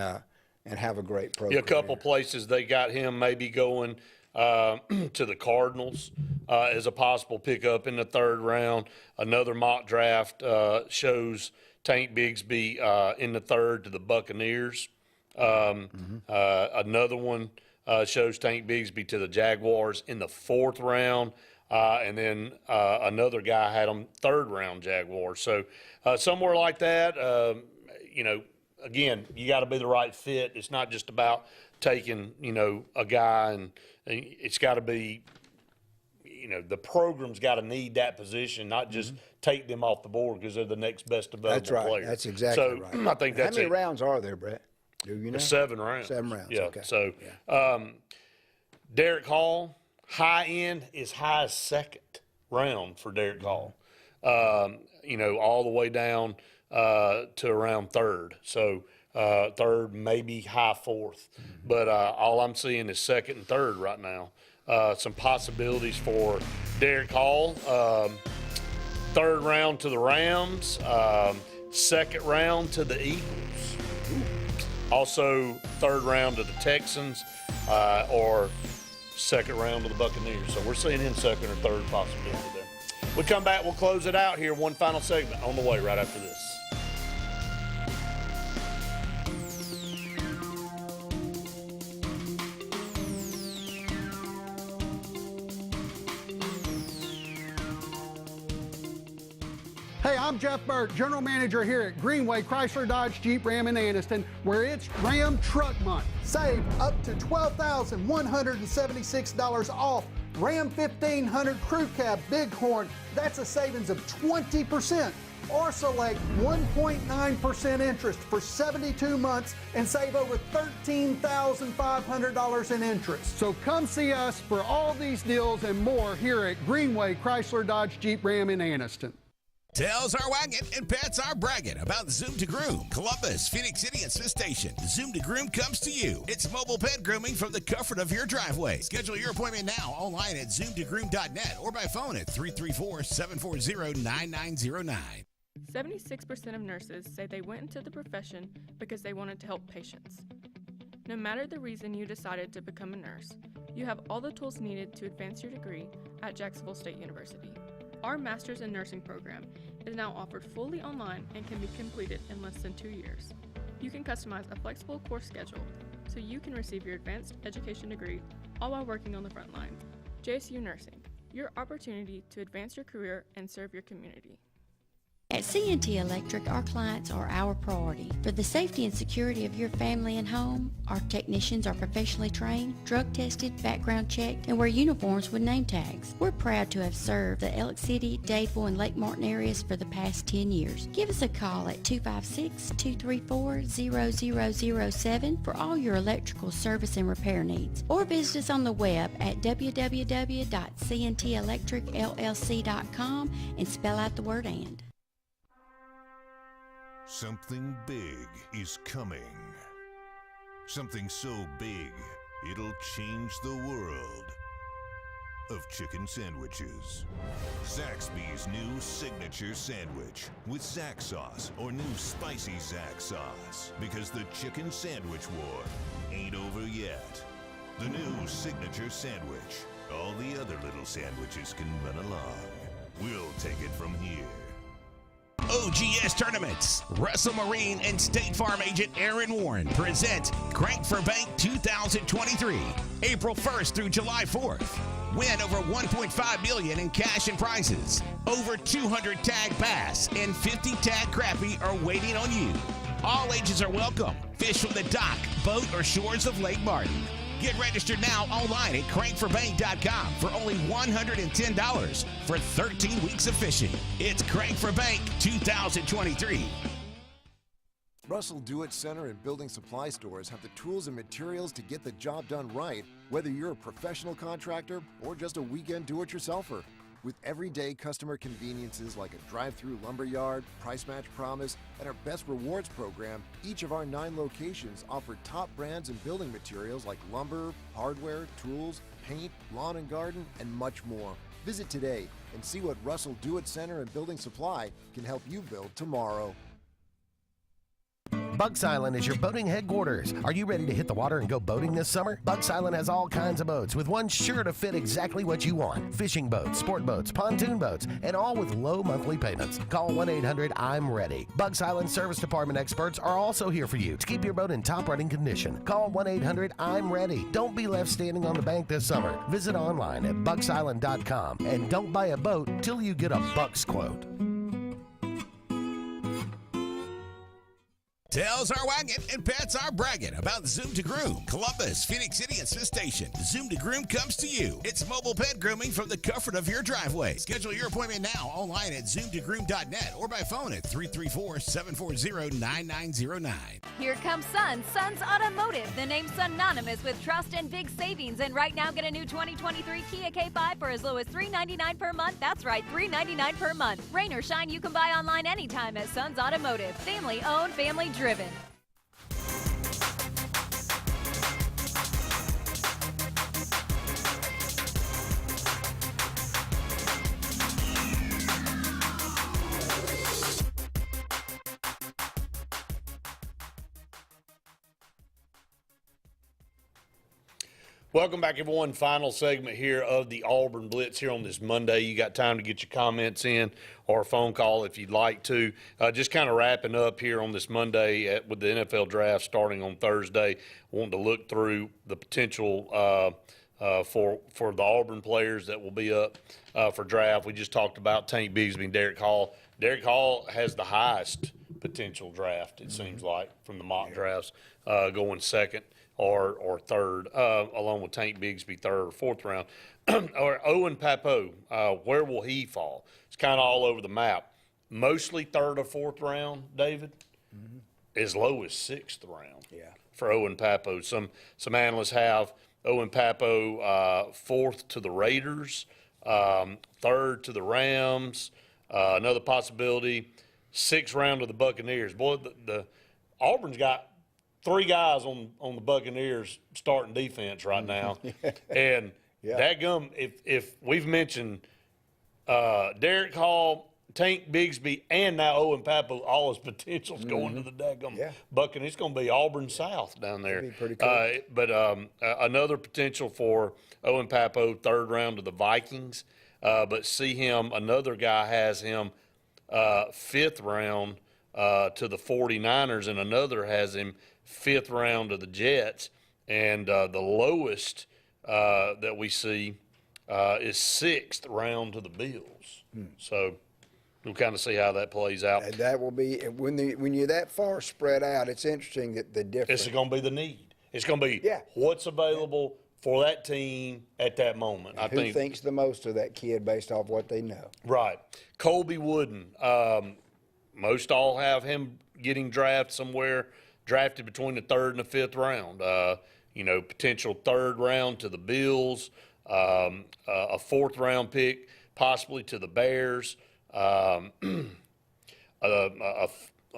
have a great program. A couple places they got him maybe going to the Cardinals as a possible pickup in the third round. Another mock draft shows Tank Bigsby in the third to the Buccaneers. Another one shows Tank Bigsby to the Jaguars in the fourth round. And then another guy had him third round Jaguars. So somewhere like that, again, you got to be the right fit. It's not just about taking, a guy, and it's got to be, the program's got to need that position, not just take them off the board because they're the next best available player. That's exactly right. I think that's How many rounds are there, Brett? Do you know? 7 rounds. 7 rounds, yeah. okay. So Derek Hall, high end is high as second round for Derek Hall, all the way down to around third. So third, maybe high fourth. But all I'm seeing is second and third right now. Some possibilities for Derek Hall. Third round to the Rams. Second round to the Eagles. Also, third round to the Texans or second round to the Buccaneers. So we're seeing him second or third possibility there. We come back, we'll close it out here. One final segment on the way right after this. Hey, I'm Jeff Burke, General Manager here at Greenway Chrysler Dodge Jeep Ram in Anniston, where it's Ram Truck Month. Save up to $12,176 off Ram 1500 Crew Cab Bighorn. That's a savings of 20%. Or select 1.9% interest for 72 months and save over $13,500 in interest. So come see us for all these deals and more here at Greenway Chrysler Dodge Jeep Ram in Anniston. Tails are wagging and pets are bragging about Zoom to Groom. Columbus, Phoenix City, and Smith Station. Zoom to Groom comes to you. It's mobile pet grooming from the comfort of your driveway. Schedule your appointment now online at zoomtogroom.net or by phone at 334-740-9909. 76% of nurses say they went into the profession because they wanted to help patients. No matter the reason you decided to become a nurse, you have all the tools needed to advance your degree at Jacksonville State University. Our Master's in Nursing program is now offered fully online and can be completed in less than 2 years. You can customize a flexible course schedule so you can receive your advanced education degree all while working on the front lines. JSU Nursing, your opportunity to advance your career and serve your community. At C&T Electric, our clients are our priority. For the safety and security of your family and home, our technicians are professionally trained, drug tested, background checked, and wear uniforms with name tags. We're proud to have served the Elk City, Dadeville, and Lake Martin areas for the past 10 years. Give us a call at 256-234-0007 for all your electrical service and repair needs, or visit us on the web at www.cntelectricllc.com and spell out the word "and." Something big is coming. Something so big, it'll change the world of chicken sandwiches. Zaxby's new signature sandwich with Zax sauce or new spicy Zax sauce. Because the chicken sandwich war ain't over yet. The new signature sandwich. All the other little sandwiches can run along. We'll take it from here. OGS Tournaments. Russell Marine and State Farm agent Aaron Warren present Crank for Bank 2023, April 1st through July 4th. Win over $1.5 million in cash and prizes. Over 200 tag bass and 50 tag crappie are waiting on you. All ages are welcome. Fish from the dock, boat, or shores of Lake Martin. Get registered now online at crankforbank.com for only $110 for 13 weeks of fishing. It's Crank for Bank 2023. Russell Do-It Center and building supply stores have the tools and materials to get the job done right, whether you're a professional contractor or just a weekend do-it-yourselfer. With everyday customer conveniences like a drive-through lumberyard, price match promise, and our best rewards program, each of our 9 locations offer top brands and building materials like lumber, hardware, tools, paint, lawn and garden, and much more. Visit today and see what Russell Do-It Center and Building Supply can help you build tomorrow. Bugs Island is your boating headquarters. Are you ready to hit the water and go boating this summer? Bugs Island has all kinds of boats, with one sure to fit exactly what you want. Fishing boats, sport boats, pontoon boats, and all with low monthly payments. Call 1-800-I'm-READY. Bugs Island Service Department experts are also here for you to keep your boat in top running condition. Call 1-800-I'm-READY. Don't be left standing on the bank this summer. Visit online at bugsisland.com and don't buy a boat till you get a Bucks quote. Tails are wagging and pets are bragging about Zoom to Groom. Columbus, Phoenix City, and Smith Station. Zoom to Groom comes to you. It's mobile pet grooming from the comfort of your driveway. Schedule your appointment now online at zoomtogroom.net or by phone at 334-740-9909. Here comes Sun, Sun's Automotive, the name synonymous with trust and big savings. And right now, get a new 2023 Kia K5 for as low as $399 per month. That's right, $399 per month. Rain or shine, you can buy online anytime at Sun's Automotive. Family owned, family driven. Welcome back, everyone. Final segment here of the Auburn Blitz here on this Monday. You got time to get your comments in or a phone call if you'd like to. Just kind of wrapping up here on this Monday with the NFL draft starting on Thursday. Wanting to look through the potential for the Auburn players that will be up for draft. We just talked about Tank Bigsby and Derek Hall. Derek Hall has the highest potential draft, it seems like, from the mock drafts, going second or third, along with Tank Bigsby, third or fourth round. Or Owen Pappoe, where will he fall? It's kind of all over the map. Mostly third or fourth round, David, as low as sixth round for Owen Pappoe. Some analysts have Owen Pappoe fourth to the Raiders, third to the Rams, another possibility, sixth round to the Buccaneers. Boy, the Auburn's got 3 guys on the Buccaneers starting defense right now. And dadgum, if we've mentioned Derek Hall, Tank Bigsby, and now Owen Pappoe, all his potentials going to the dadgum Buccaneers. It's going to be Auburn South down there. That'd be pretty cool. But another potential for Owen Pappoe, third round to the Vikings. But see him, another guy has him fifth round to the 49ers, and another has him fifth round to the Jets, and the lowest that we see is sixth round to the Bills. So we'll kind of see how that plays out. And that will be when you're that far spread out. It's interesting that the difference. It's going to be the need. It's going to be what's available for that team at that moment. I Who think thinks the most of that kid based off what they know? Right. Colby Wooden. Most all have him getting drafted between the 3rd and the 5th round. Potential 3rd round to the Bills, a 4th round pick possibly to the Bears, a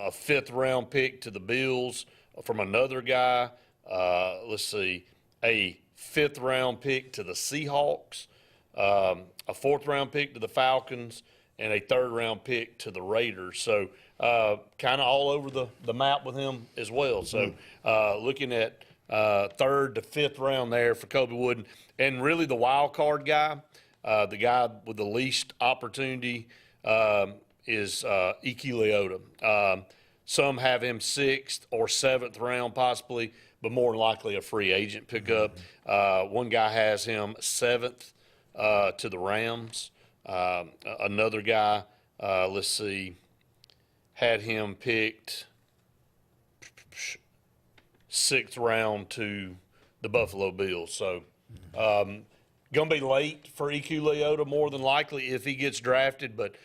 5th round pick to the Bills from another guy. Let's see, a 5th round pick to the Seahawks, a 4th round pick to the Falcons, and a 3rd round pick to the Raiders. So kind of all over the map with him as well. So looking at 3rd to 5th round there for Colby Wooden. And really the wild card guy, the guy with the least opportunity is Iki Leota. Some have him 6th or 7th round possibly, but more than likely a free agent pickup. One guy has him 7th to the Rams. Another guy, let's see, had him picked 6th round to the Buffalo Bills. So going to be late for EQ Leota more than likely if he gets drafted, but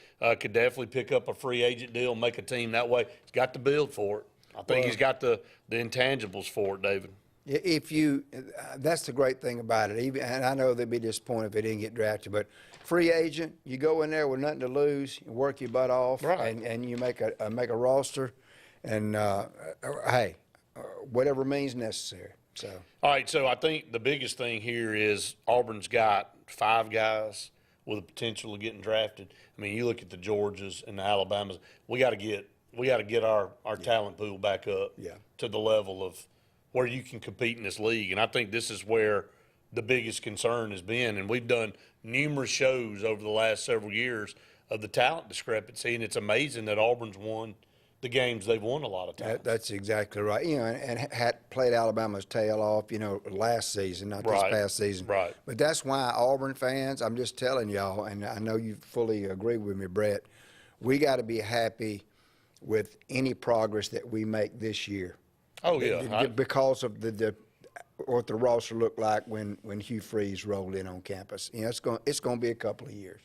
could definitely pick up a free agent deal and make a team that way. He's got the build for it. I think he's got the intangibles for it, David. If you, that's the great thing about it. And I know they'd be disappointed if they didn't get drafted, but free agent, you go in there with nothing to lose, you work your butt off, and you make a roster, and whatever means necessary. So. All right, so I think the biggest thing here is Auburn's got 5 guys with the potential of getting drafted. I mean, you look at the Georgias and the Alabamas. We got to get our talent pool back up to the level of where you can compete in this league. And I think this is where the biggest concern has been. And we've done numerous shows over the last several years of the talent discrepancy, and it's amazing that Auburn's won the games they've won a lot of times. That's exactly right. And had played Alabama's tail off, last season, not this past season. Right. But that's why Auburn fans, I'm just telling y'all, and I know you fully agree with me, Brett, we got to be happy with any progress that we make this year. Oh, yeah. Because of what the roster looked like when Hugh Freeze rolled in on campus. It's going to be a couple of years.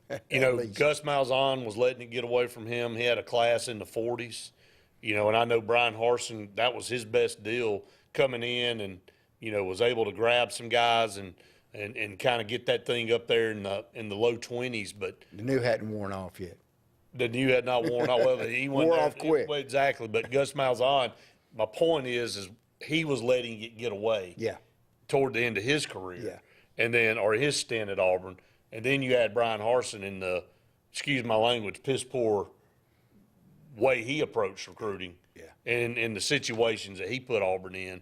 Gus Malzahn was letting it get away from him. He had a class in the 40s, and I know Brian Harsin, that was his best deal coming in and, was able to grab some guys and kind of get that thing up there in the low 20s. But the new hadn't worn off yet. The new had not worn off. Well, he went wore off quick. Exactly. But Gus Malzahn, my point is he was letting it get away. Yeah. Toward the end of his career. Yeah. And then, or his stint at Auburn. And then you had Brian Harsin in the, excuse my language, piss poor way he approached recruiting. Yeah. And in the situations that he put Auburn in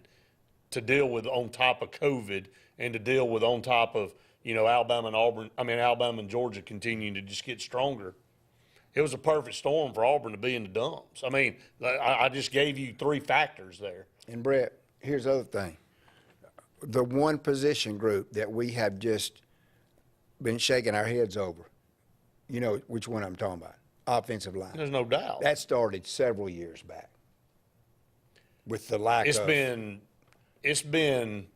to deal with on top of COVID and to deal with on top of, Alabama and Georgia continuing to just get stronger. It was a perfect storm for Auburn to be in the dumps. I mean, I just gave you 3 factors there. And, Brett, here's the other thing. The one position group that we have just been shaking our heads over, you know which one I'm talking about, offensive line. There's no doubt. That started several years back with the lack of. It's been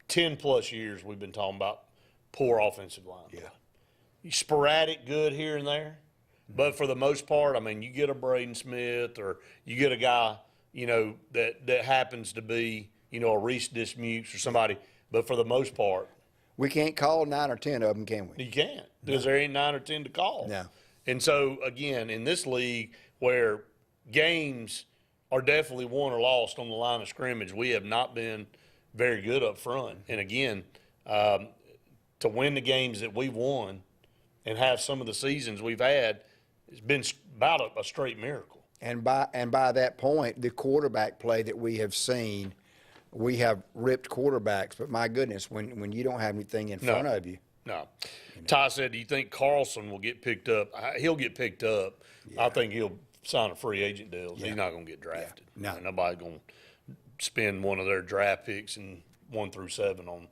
10-plus years we've been talking about poor offensive line. Yeah. Sporadic good here and there. But for the most part, I mean, you get a Braden Smith or you get a guy, that happens to be, a Reese Dismukes or somebody. But for the most part. We can't call 9 or 10 of them, can we? You can't because there ain't 9 or 10 to call. No. And so, again, in this league where games are definitely won or lost on the line of scrimmage, we have not been very good up front. And, again, to win the games that we've won and have some of the seasons we've had, it's been about a straight miracle. And by that point, the quarterback play that we have seen, we have ripped quarterbacks. But my goodness, when you don't have anything in front of you. No. Ty said, do you think Carlson will get picked up? He'll get picked up. Yeah. I think he'll sign a free agent deal. Yeah. He's not going to get drafted. Yeah. No. Nobody's going to spend one of their draft picks in 1 through 7 on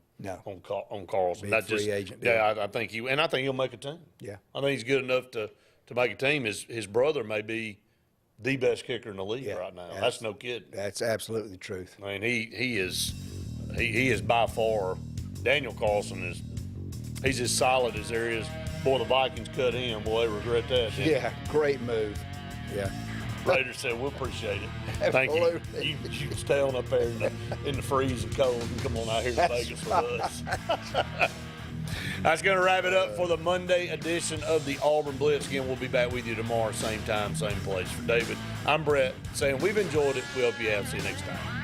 Carlson. That's just free agent deal. Yeah, I think he'll make a team. Yeah. I think he's good enough to to make a team. His brother may be the best kicker in the league right now. That's no kid. That's absolutely the truth. I mean, he is by far. Daniel Carlson he's as solid as there is. Boy, the Vikings cut him. Boy, they regret that. Yeah, great move. Yeah. Raiders said, we'll appreciate it. Thank you. You can stay on up there in the freeze and cold and come on out here to Vegas with us. That's going to wrap it up for the Monday edition of the Auburn Blitz. Again, we'll be back with you tomorrow, same time, same place. For David, I'm Brett saying we've enjoyed it. We hope you have. See you next time.